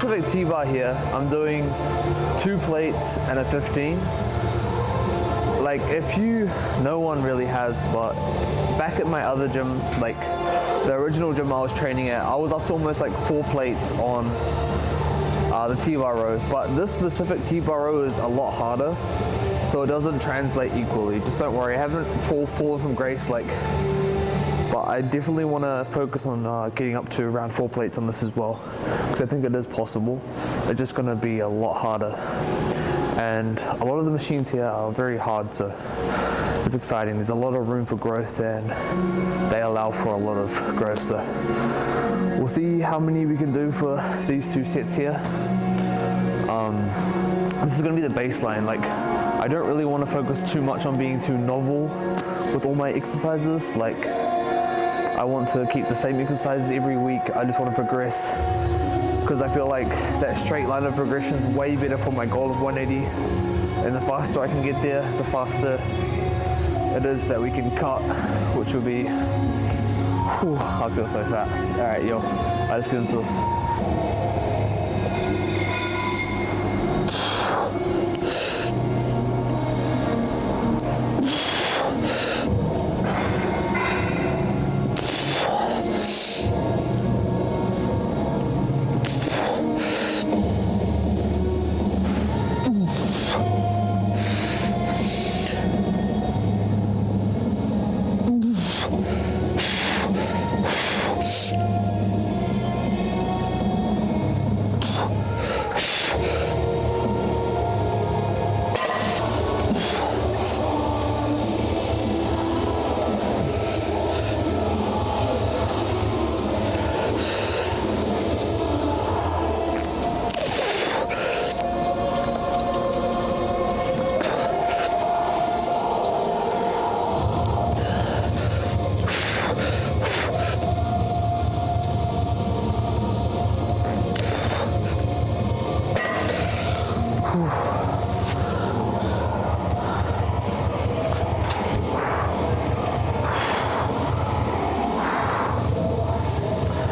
specific T-bar here, I'm doing 2 plates and a 15. Like, if you, no one really has, but back at my other gym, like the original gym I was training at, I was up to almost like 4 plates on the T-bar row. But this specific T-bar row is a lot harder, so it doesn't translate equally. Just don't worry, I haven't fallen from grace, like, but I definitely want to focus on getting up to around 4 plates on this as well, because I think it is possible. It's just going to be a lot harder, and a lot of the machines here are very hard, so it's exciting. There's a lot of room for growth, and they allow for a lot of growth, so we'll see how many we can do for these 2 sets here. This is going to be the baseline. Like, I don't really want to focus too much on being too novel with all my exercises. Like, I want to keep the same exercises every week. I just want to progress, because I feel like that straight line of progression is way better for my goal of 180. And the faster I can get there, the faster it is that we can cut, which will be, whew, I feel so fat. All right, yo, let's get into this.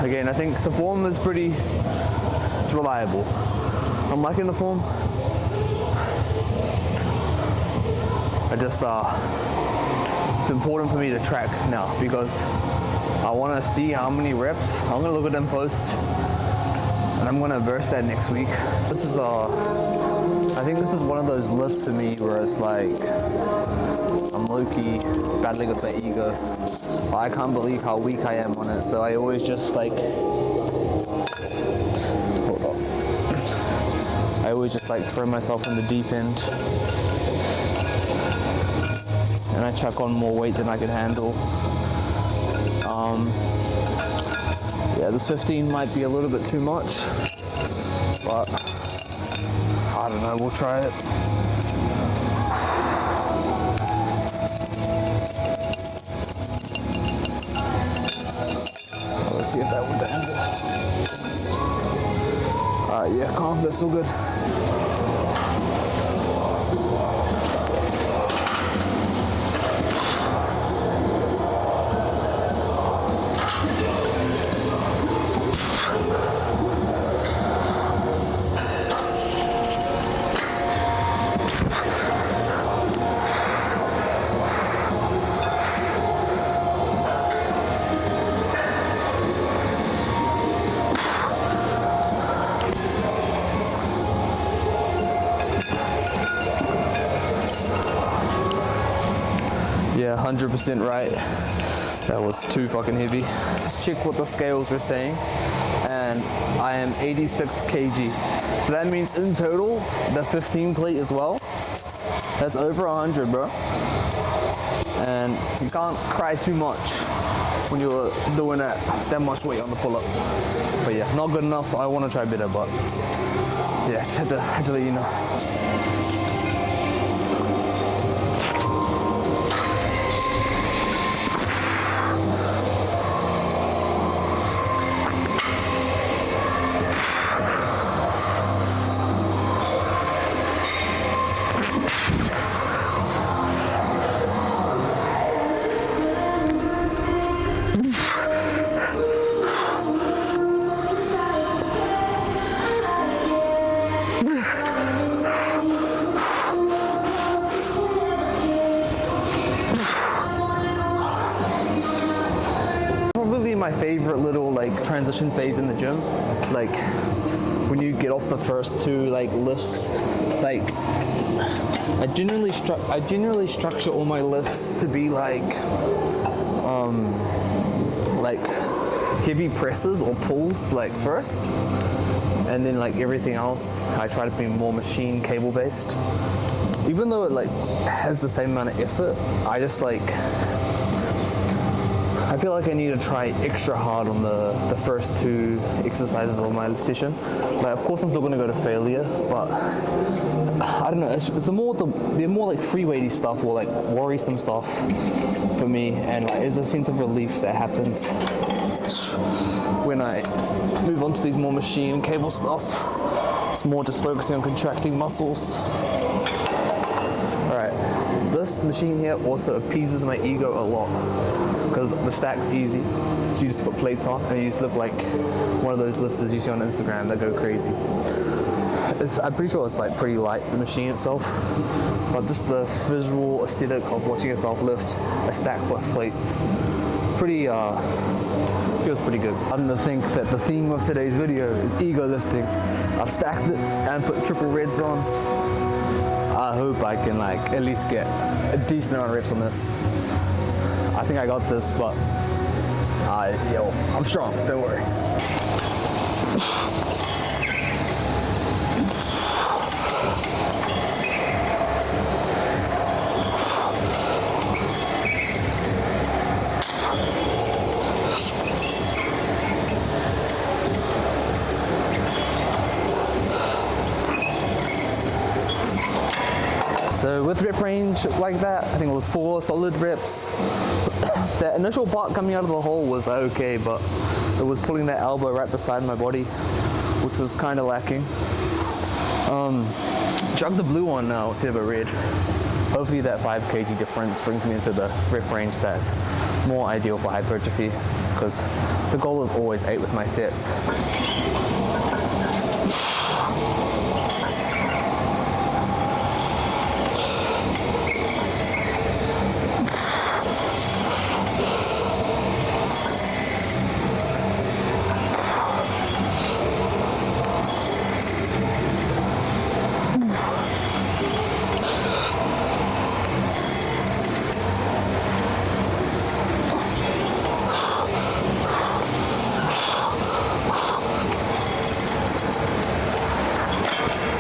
Again, I think the form is it's reliable. I'm liking the form. It's important for me to track now, because I want to see how many reps. I'm going to look at them post, and I'm going to burst that next week. This is I think this is one of those lifts for me where it's like, I'm low-key battling with my ego. I can't believe how weak I am on it, so I always just like, I always just like throw myself in the deep end, and I chuck on more weight than I can handle. Yeah, this 15 might be a little bit too much, but I don't know, we'll try it. Let's see if that would handle. Alright, yeah, calm, that's all good. Yeah, 100% right. That was too fucking heavy. Let's check what the scales were saying, and I am 86 kg. So that means in total, the 15 plate as well, that's over 100, bro. And you can't cry too much when you're doing that much weight on the pull-up. But yeah, not good enough. I want to try better, but yeah, just had to let you know. favorite little like transition phase in the gym, like when you get off the first two like lifts, like I generally structure all my lifts to be like heavy presses or pulls like first, and then like everything else I try to be more machine cable based. Even though it like has the same amount of effort, I just like I feel like I need to try extra hard on the first two exercises of my session. Like, of course, I'm still going to go to failure, but I don't know. It's the more like free weighty stuff or like worrisome stuff for me, and like there's a sense of relief that happens when I move on to these more machine and cable stuff. It's more just focusing on contracting muscles. Alright, this machine here also appeases my ego a lot because the stack's easy. So you just put plates on and you just look like one of those lifters you see on Instagram that go crazy. I'm pretty sure it's like pretty light, the machine itself, but just the visual aesthetic of watching yourself lift a stack plus plates, it's pretty, feels pretty good. I'm gonna think that the theme of today's video is ego lifting. I've stacked it and put triple reds on. I hope I can like at least get a decent amount of reps on this. I think I got this, but I'm strong, don't worry. So with rep range like that, I think it was 4 solid reps. The initial part coming out of the hole was okay, but it was pulling that elbow right beside my body, which was kind of lacking. Jug the blue one now instead of a red. Hopefully that 5 kg difference brings me into the rep range that's more ideal for hypertrophy, because the goal is always 8 with my sets.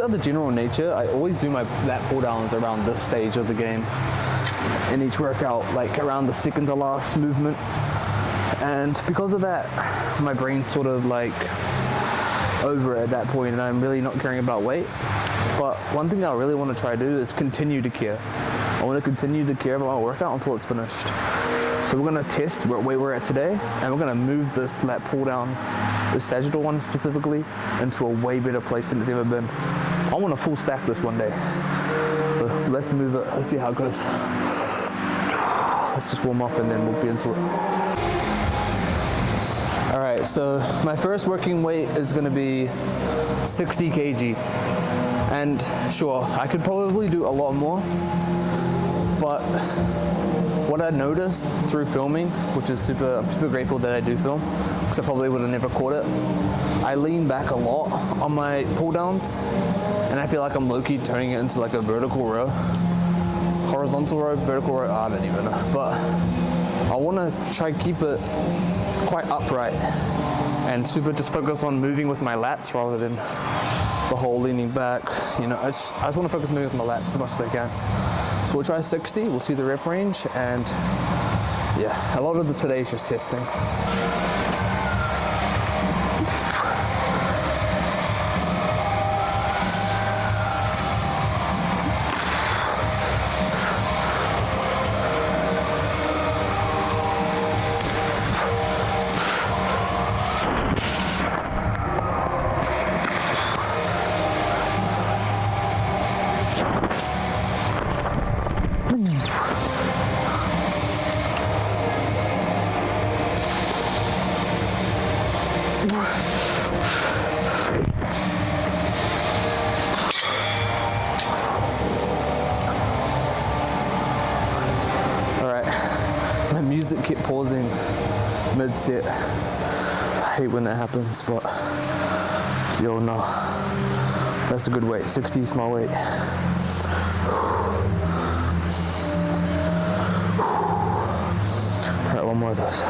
The general nature, I always do my lat pull downs around this stage of the game in each workout, like around the second to last movement, and because of that my brain's sort of like over it at that point and I'm really not caring about weight. But one thing I really want to try to do is continue to care. I want to continue to care about my workout until it's finished. So we're going to test what weight we're at today, and we're going to move this lat pull down, the sagittal one specifically, into a way better place than it's ever been. I want to full stack this one day. So let's move it, let's see how it goes. Let's just warm up and then we'll be into it. All right, so my first working weight is going to be 60 kg. And sure, I could probably do a lot more, but what I noticed through filming, which is I'm super grateful that I do film, because I probably would have never caught it, I lean back a lot on my pull downs, and I feel like I'm low-key turning it into like a vertical row. Horizontal row, vertical row, I don't even know. But I want to try keep it quite upright and super just focus on moving with my lats rather than the whole leaning back. You know, I just want to focus moving with my lats as much as I can. So we'll try 60, we'll see the rep range, and yeah, a lot of today is just testing. Alright, my music kept pausing mid-set. hate when that happens, but yo, no. That's a good weight. 60 is my weight. All right, one more of those.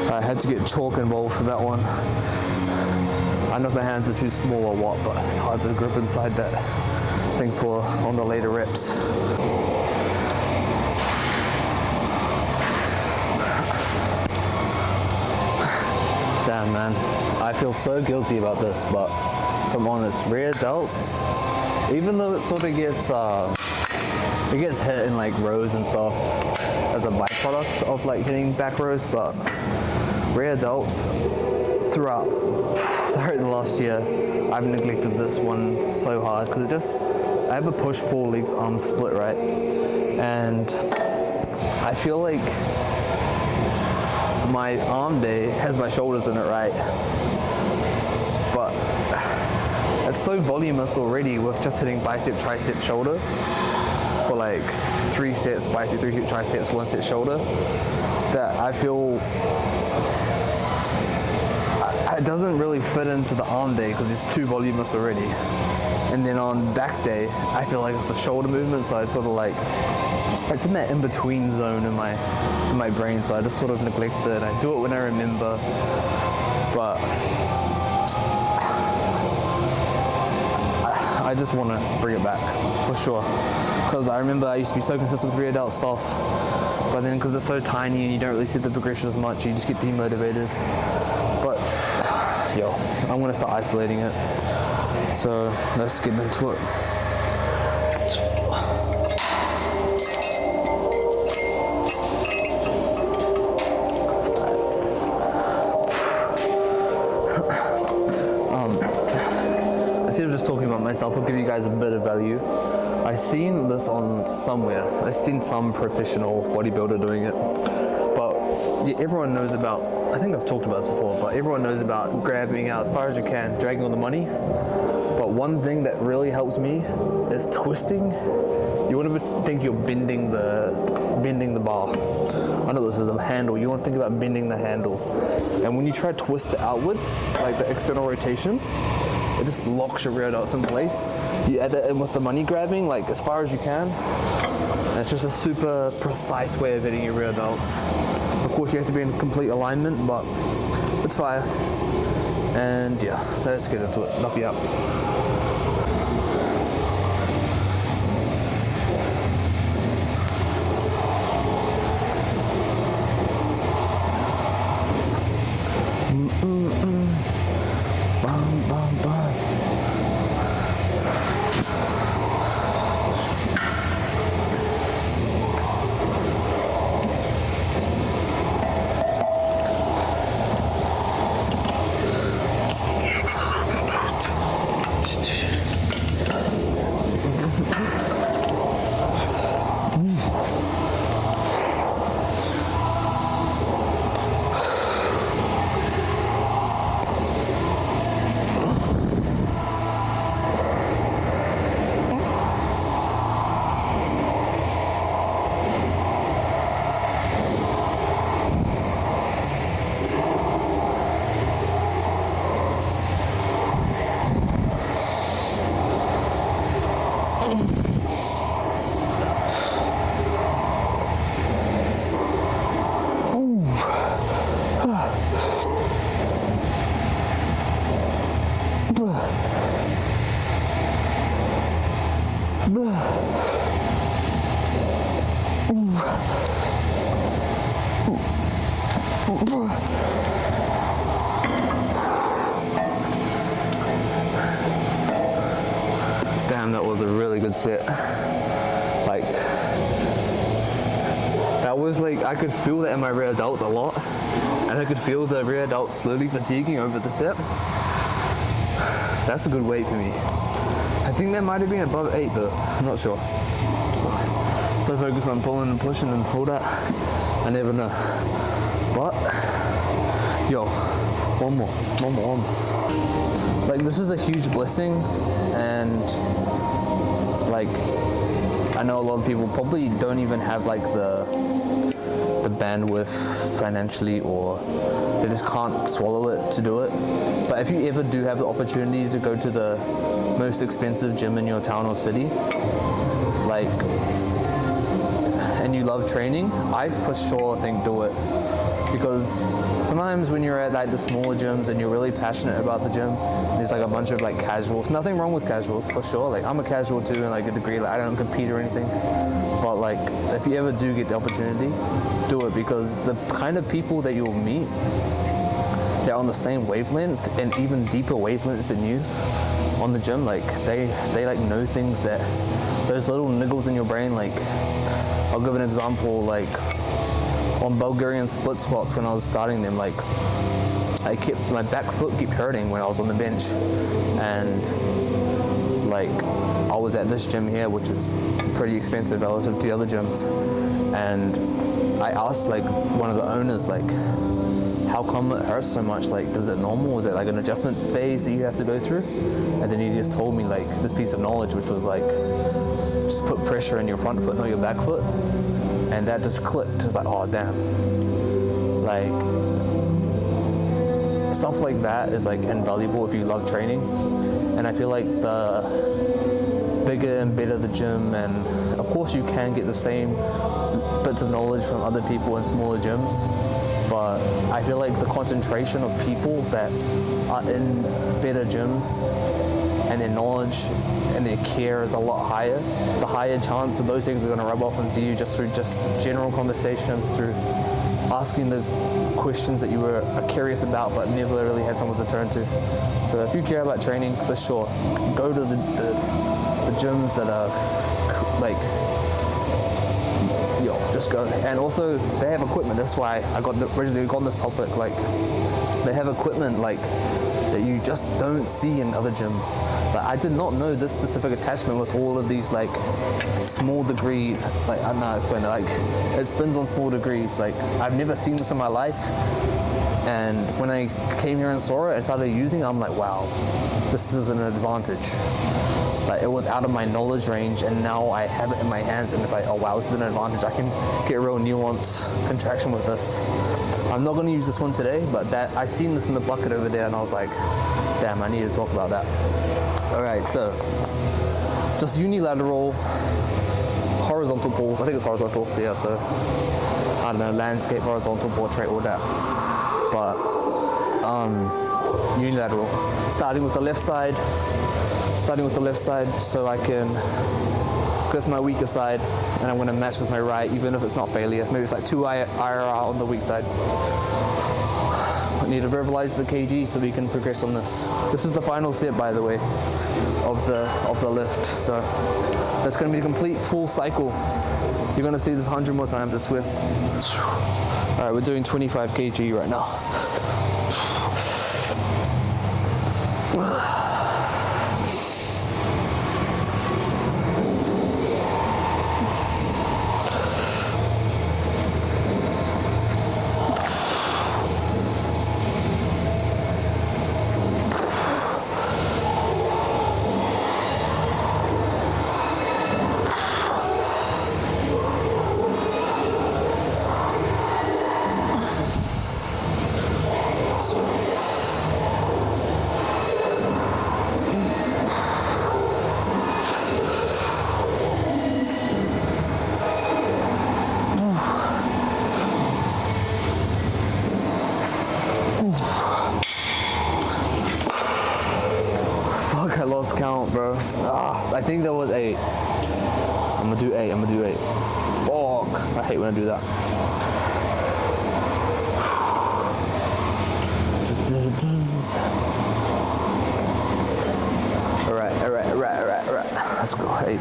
I had to get chalk involved for that one. I know if my hands are too small or what, but it's hard to grip inside that thing for on the later reps. Damn, man, I feel so guilty about this, but if I'm honest, rear delts, even though it sort of gets hit in like rows and stuff as a byproduct of like hitting back rows, but rear delts throughout the last year, I've neglected this one so hard because I have a push-pull legs arm split, right? And I feel like my arm day has my shoulders in it, right? But it's so voluminous already with just hitting bicep, tricep, shoulder for like 3 sets, bicep, 3 triceps, 1 set shoulder, that I feel it doesn't really fit into the arm day because it's too voluminous already. And then on back day, I feel like it's the shoulder movement, so I sort of like, it's in that in-between zone in my brain, so I just sort of neglect it. I do it when I remember, but I just want to bring it back, for sure. Because I remember I used to be so consistent with rear delt stuff, but then because it's so tiny and you don't really see the progression as much, you just get demotivated. But yo, I'm gonna start isolating it. So let's get into it. Instead of just talking about myself, I'll give you guys a bit of value. I seen this on somewhere. I seen some professional bodybuilder doing it, but yeah, everyone knows about, I think I've talked about this before, but everyone knows about grabbing out as far as you can, dragging all the money. But one thing that really helps me is twisting. You want to think you're bending the bar. I know this is a handle. You want to think about bending the handle. And when you try to twist it outwards, like the external rotation, it just locks your rear delts in place. You add that in with the money grabbing, like as far as you can. And it's just a super precise way of hitting your rear delts. Of course, you have to be in complete alignment, but it's fire. And yeah, let's get into it. Knock you out. Bam, bam, bam. damn, that was a really good set. Like, that was like, I could feel that in my rear delts a lot, and I could feel the rear delts slowly fatiguing over the set. That's a good weight for me. I think that might have been above 8 though, I'm not sure. So focused on pulling and pushing and pull that, I never know. But, yo, one more. Like, this is a huge blessing, and like, I know a lot of people probably don't even have like the bandwidth financially, or they just can't swallow it to do it. But if you ever do have the opportunity to go to the most expensive gym in your town or city, like, and you love training, I for sure think do it. Because sometimes when you're at like the smaller gyms and you're really passionate about the gym, there's like a bunch of like casuals. Nothing wrong with casuals, for sure. Like, I'm a casual too in like a degree. Like, I don't compete or anything. But like, if you ever do get the opportunity, do it, because the kind of people that you'll meet, they're on the same wavelength and even deeper wavelengths than you on the gym. Like, they like know things that, those little niggles in your brain. Like, I'll give an example, like on Bulgarian split squats when I was starting them, like, my back foot kept hurting when I was on the bench, and like, I was at this gym here, which is pretty expensive relative to the other gyms, and I asked like one of the owners, like, how come it hurts so much? Like, is it normal? Is it like an adjustment phase that you have to go through? And then he just told me like this piece of knowledge, which was like, just put pressure in your front foot, not your back foot. And that just clicked. It's like, oh damn. Like, stuff like that is like invaluable if you love training. And I feel like the bigger and better the gym, and of course you can get the same bits of knowledge from other people in smaller gyms, but I feel like the concentration of people that are in better gyms and their knowledge and their care is a lot higher. The higher chance that those things are going to rub off into you just through just general conversations, through asking the questions that you were curious about but never really had someone to turn to. So if you care about training, for sure, go to the gyms that are like, yo, just go. And also, they have equipment. That's why I originally got on this topic. Like, they have equipment like that you just don't see in other gyms. Like, I did not know this specific attachment with all of these like small degree, like, I don't know how to explain it, like, it spins on small degrees. Like, I've never seen this in my life, and when I came here and saw it and started using it, I'm like, wow, this is an advantage. Like, it was out of my knowledge range, and now I have it in my hands, and it's like, oh wow, this is an advantage. I can get real nuance contraction with this. I'm not going to use this one today, but that I seen this in the bucket over there, and I was like, damn, I need to talk about that. All right, so just unilateral horizontal pulls. I think it's horizontal, so yeah. So I don't know, landscape, horizontal, portrait, all that. But unilateral, starting with the left side, so I can, that's my weaker side, and I'm going to match with my right, even if it's not failure. Maybe it's like 2 IRR on the weak side. I need to verbalize the kg so we can progress on this. This is the final set, by the way, of the lift. So that's going to be a complete full cycle. You're going to see this 100 more times, I swear. All right, we're doing 25 kg right now. Fuck, I lost count, bro. I think that was 8. I'm gonna do 8. Fuck, I hate when I do that. Alright. let's go 8.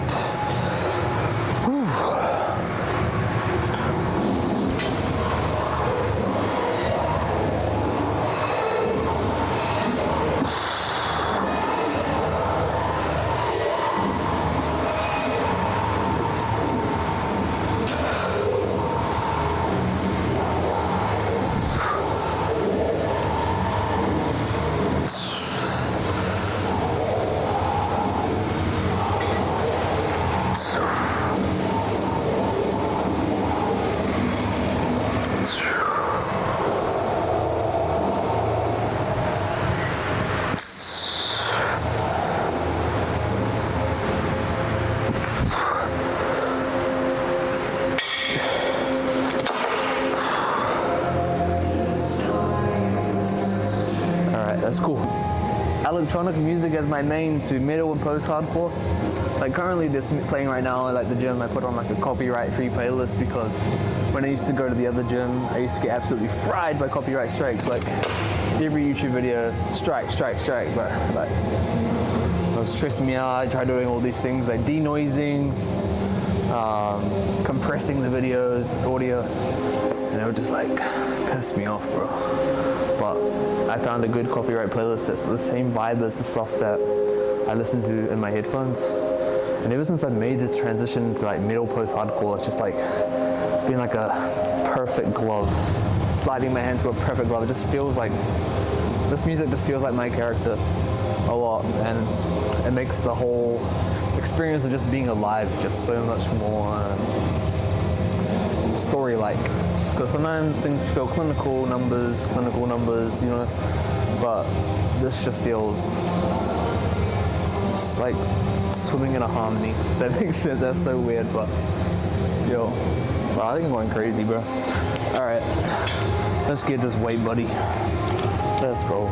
That's cool. Electronic music as my main to metal and post-hardcore. Like currently this playing right now at like the gym, I put on like a copyright-free playlist because when I used to go to the other gym, I used to get absolutely fried by copyright strikes. Like every YouTube video, strike, but like it was stressing me out. I tried doing all these things like denoising, compressing the videos, audio, and it would just like piss me off, bro. But I found a good copyright playlist that's the same vibe as the stuff that I listen to in my headphones. And ever since I've made this transition to like metal post-hardcore, it's just like, it's been like a perfect glove. Sliding my hand to a perfect glove. It just feels like, this music just feels like my character a lot. And it makes the whole experience of just being alive just so much more story-like. Because sometimes things feel clinical numbers, you know, but this just feels just like swimming in a harmony. That makes sense. That's so weird, but yo, wow, I think I'm going crazy, bro. All right, let's get this weight, buddy. Let's go.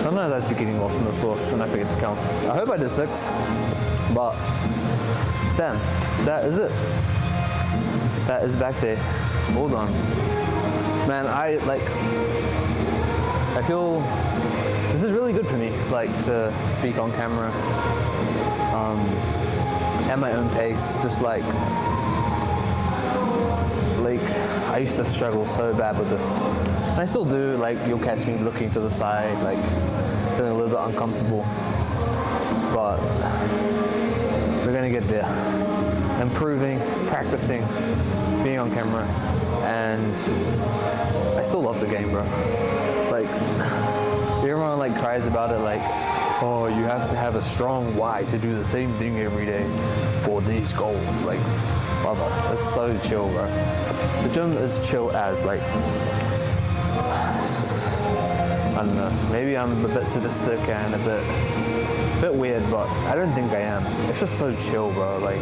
Sometimes I just be getting lost in the sauce and I forget to count. I hope I did 6, but damn, that is it. That is back day. Hold on. Man, I feel this is really good for me, like to speak on camera at my own pace, just like I used to struggle so bad with this. And I still do, like you'll catch me looking to the side, like feeling a little bit uncomfortable. But we're gonna get there. Improving, practicing, being on camera, and I still love the game, bro. Like, everyone like cries about it like, oh, you have to have a strong why to do the same thing every day for these goals. Like, brother, it's so chill, bro. The gym is chill as, like, I don't know, maybe I'm a bit sadistic and a bit weird, but I don't think I am. It's just so chill, bro. Like,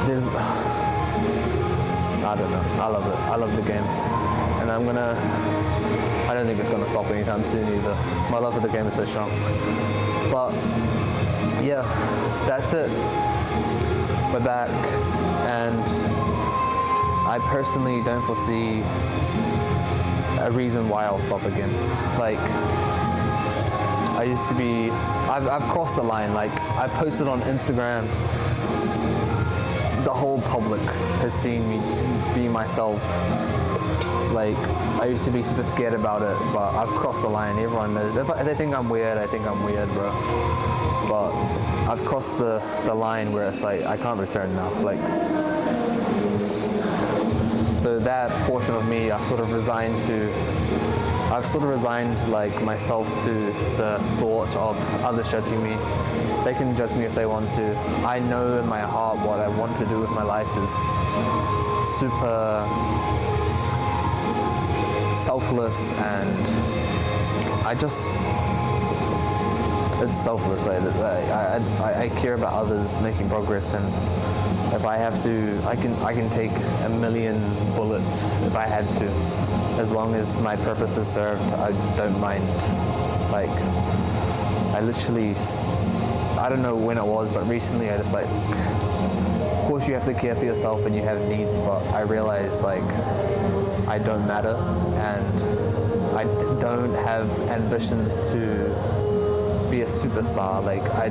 there's, I don't know, I love it. I love the game. And I don't think it's gonna stop anytime soon either. My love for the game is so strong. But yeah, that's it. We're back, and I personally don't foresee a reason why I'll stop again. Like, I used to be, I've crossed the line. Like, I posted on Instagram the whole public has seen me be myself. Like, I used to be super scared about it, but I've crossed the line. Everyone knows. If they think I'm weird, I think I'm weird, bro. But I've crossed the line where it's like, I can't return now. Like, so that portion of me, I've sort of resigned like myself to the thought of others judging me. They can judge me if they want to. I know in my heart what I want to do with my life is super selfless, and it's selfless. I care about others making progress, and if I have to, I can take a million bullets if I had to, as long as my purpose is served. I don't mind. Like, I literally, I don't know when it was, but recently I just like, of course you have to care for yourself and you have needs, but I realized like I don't matter, and I don't have ambitions to be a superstar. Like, I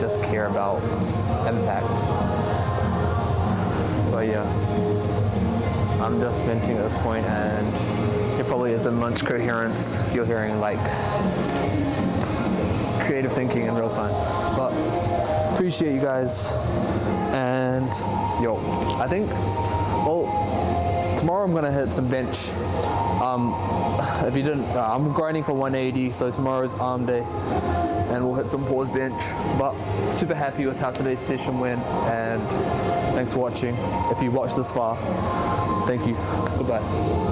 just care about impact. But yeah, I'm just venting at this point, and it probably isn't much coherence. You're hearing like creative thinking in real time. But appreciate you guys, and yo, I think, well, tomorrow I'm gonna hit some bench. If you didn't, I'm grinding for 180, so tomorrow's arm day, and we'll hit some pause bench. But super happy with how today's session went, and thanks for watching. If you watched this far, thank you. Goodbye.